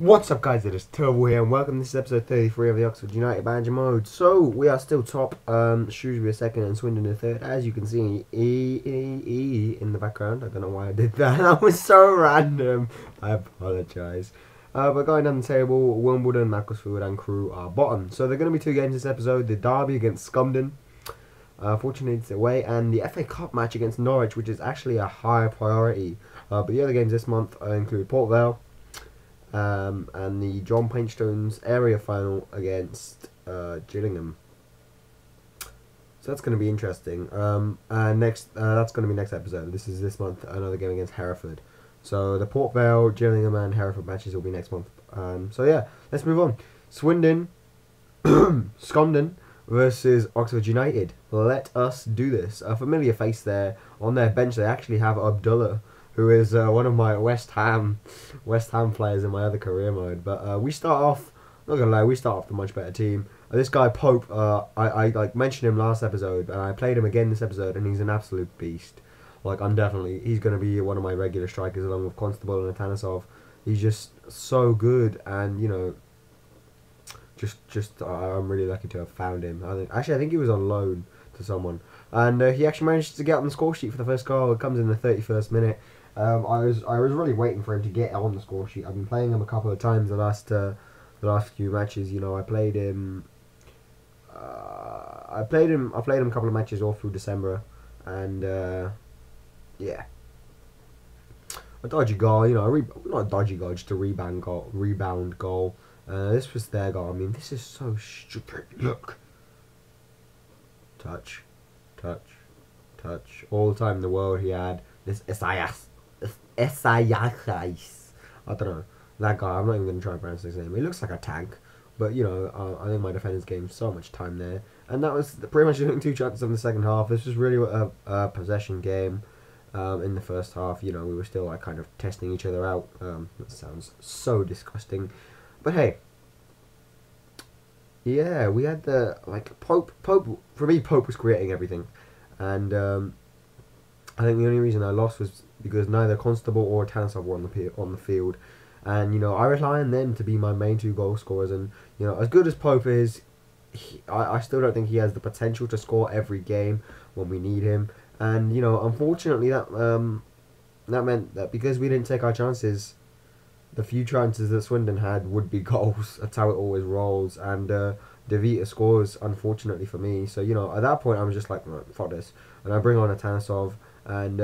What's up, guys? It is Turbo here, and welcome. This is episode 33 of the Oxford United Banjo Mode. So we are still top. Shrewsbury second and Swindon in third. As you can see, in the background. I don't know why I did that. That was so random. I apologise. But going down the table, Wimbledon, Macclesfield, and Crewe are bottom. So there are going to be two games this episode: the derby against Scumden. Fortunately, it's away, and the FA Cup match against Norwich, which is actually a higher priority. But the other games this month include Port Vale. And the John Painstone's area final against Gillingham. So that's going to be interesting. And next, that's going to be next episode. This month, another game against Hereford. So the Port Vale, Gillingham, and Hereford matches will be next month. So yeah, let's move on. Swindon, Scumden versus Oxford United. Let us do this. A familiar face there on their bench. They actually have Abdullah, who is one of my West Ham players in my other career mode. But we start off, not gonna lie, we start off the much better team. This guy Pope, I like mentioned him last episode, and I played him again this episode, and he's an absolute beast. Like he's gonna be one of my regular strikers along with Constable and Atanasov. He's just so good, and you know, I'm really lucky to have found him. I think he was on loan to someone, and he actually managed to get on the score sheet for the first goal. It comes in the 31st minute. I was really waiting for him to get on the score sheet. I've been playing him a couple of times the last few matches. You know, I played him. I played him a couple of matches all through December, and yeah, a dodgy goal. You know, not a dodgy goal, just a rebound goal. This was their goal. I mean, this is so stupid. Look, touch, all the time in the world. He had this Esayas. I don't know. That guy, I'm not even going to try and pronounce his name. He looks like a tank. But, you know, I think my defenders gained so much time there. And that was pretty much the only two chances of the second half. This was really a possession game in the first half. You know, we were still like kind of testing each other out. That sounds so disgusting. But hey. Yeah, we had the, like, Pope, for me, Pope was creating everything. And I think the only reason I lost was because neither Constable or Tansov were on the field, and you know, I rely on them to be my main two goal scorers. And you know, as good as Pope is, I still don't think he has the potential to score every game when we need him. And you know, unfortunately, that meant that because we didn't take our chances, the few chances that Swindon had would be goals. That's how it always rolls. And De Vita scores, unfortunately for me. So you know, at that point, I was just like, right, fuck this, and I bring on a Tansov. And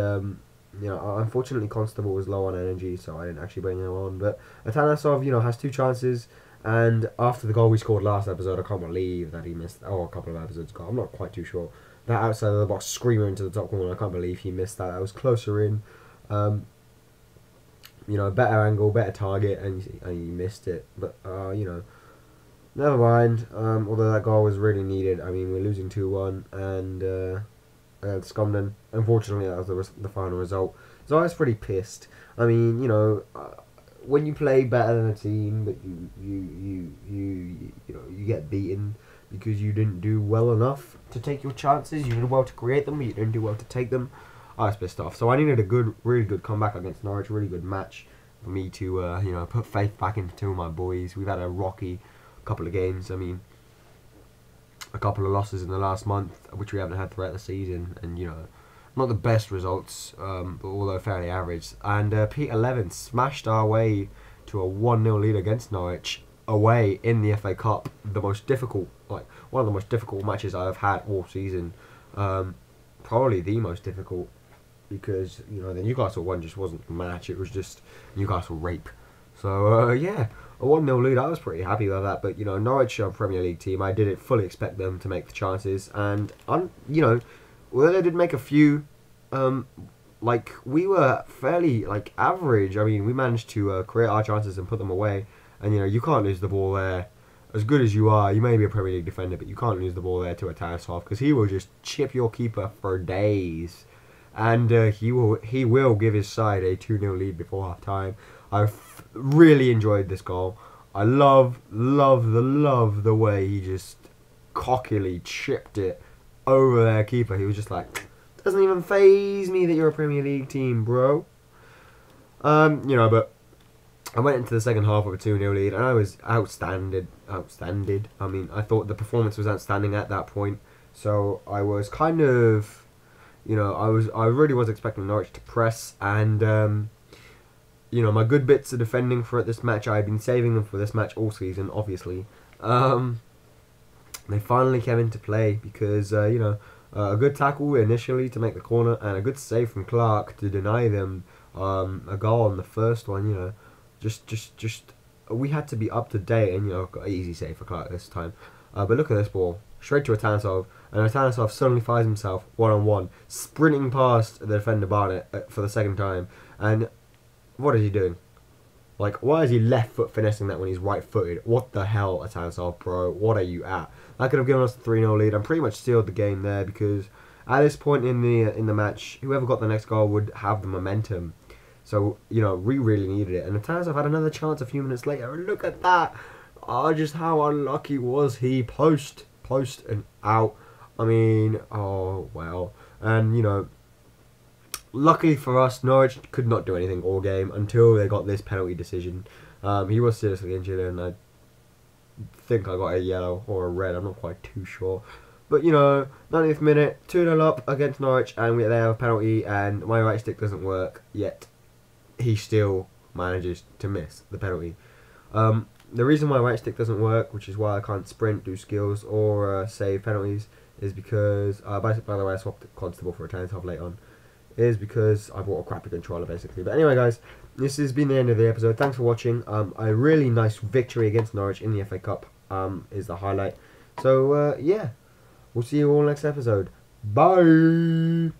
you know, unfortunately Constable was low on energy, so I didn't actually bring him on. But Atanasov, you know, has two chances, and after the goal we scored last episode, I can't believe that he missed. Oh, a couple of episodes ago, I'm not quite too sure. That outside of the box screamer into the top corner, I can't believe he missed that. I was closer in, you know, better angle, better target, and he missed it. But you know, never mind. Although that goal was really needed. I mean, we're losing 2-1, and Scumden. Unfortunately, that was the final result. So I was pretty pissed. I mean, you know, when you play better than a team, but you get beaten because you didn't do well enough to take your chances. You did well to create them, but you didn't do well to take them. I was pissed off. So I needed a really good comeback against Norwich. Really good match for me to you know, put faith back into two of my boys. We've had a rocky couple of games. I mean, a couple of losses in the last month, which we haven't had throughout the season, and you know, not the best results, but although fairly average. And Peter Levin smashed our way to a 1-0 lead against Norwich away in the FA Cup, the most difficult, like one of the most difficult matches I've had all season, probably the most difficult, because you know, the Newcastle one just wasn't a match; it was just Newcastle rape. So yeah, a 1-0 lead, I was pretty happy with that. But you know, Norwich are a Premier League team. I didn't fully expect them to make the chances, and you know, well, they did make a few. Like, we were fairly like average. I mean, we managed to create our chances and put them away. And you know, you can't lose the ball there. As good as you are, you may be a Premier League defender, but you can't lose the ball there to a Tansov, because he will just chip your keeper for days. And he will give his side a 2-0 lead before half time. I've really enjoyed this goal. I love the way he just cockily chipped it over their keeper. He was just like, doesn't even faze me that you're a Premier League team, bro. You know, but I went into the second half with a 2-0 lead, and I was outstanding. I mean, I thought the performance was outstanding at that point. So I was kind of, you know, I really was expecting Norwich to press, and you know, my good bits of defending for this match, I had been saving them for this match all season, obviously. They finally came into play because you know, a good tackle initially to make the corner, and a good save from Clark to deny them a goal on the first one. You know, just we had to be up to date, and you know, got an easy save for Clark this time. But look at this ball, straight to Atansov, and Atansov suddenly finds himself one-on-one, sprinting past the defender Barnett for the second time. And what is he doing? Like, why is he left foot finessing that when he's right footed? What the hell, Atansov, bro? What are you at? That could have given us the 3-0 lead. I'm pretty much sealed the game there because at this point in the match, whoever got the next goal would have the momentum. So, you know, we really needed it. And Atansov had another chance a few minutes later. And look at that. Oh, just how unlucky was he? Post and out. I mean, oh, well. And, you know, luckily for us, Norwich could not do anything all game until they got this penalty decision. He was seriously injured, and I think I got a yellow or a red. I'm not quite too sure. But, you know, 90th minute, 2-0 up against Norwich, and they have a penalty, and my right stick doesn't work, yet he still manages to miss the penalty. The reason my right stick doesn't work, which is why I can't sprint, do skills, or save penalties, is because, by the way, I swapped Constable for a Atansov late on, is because I bought a crappy controller, basically. But anyway, guys, this has been the end of the episode. Thanks for watching. A really nice victory against Norwich in the FA Cup is the highlight. So, yeah, we'll see you all next episode. Bye!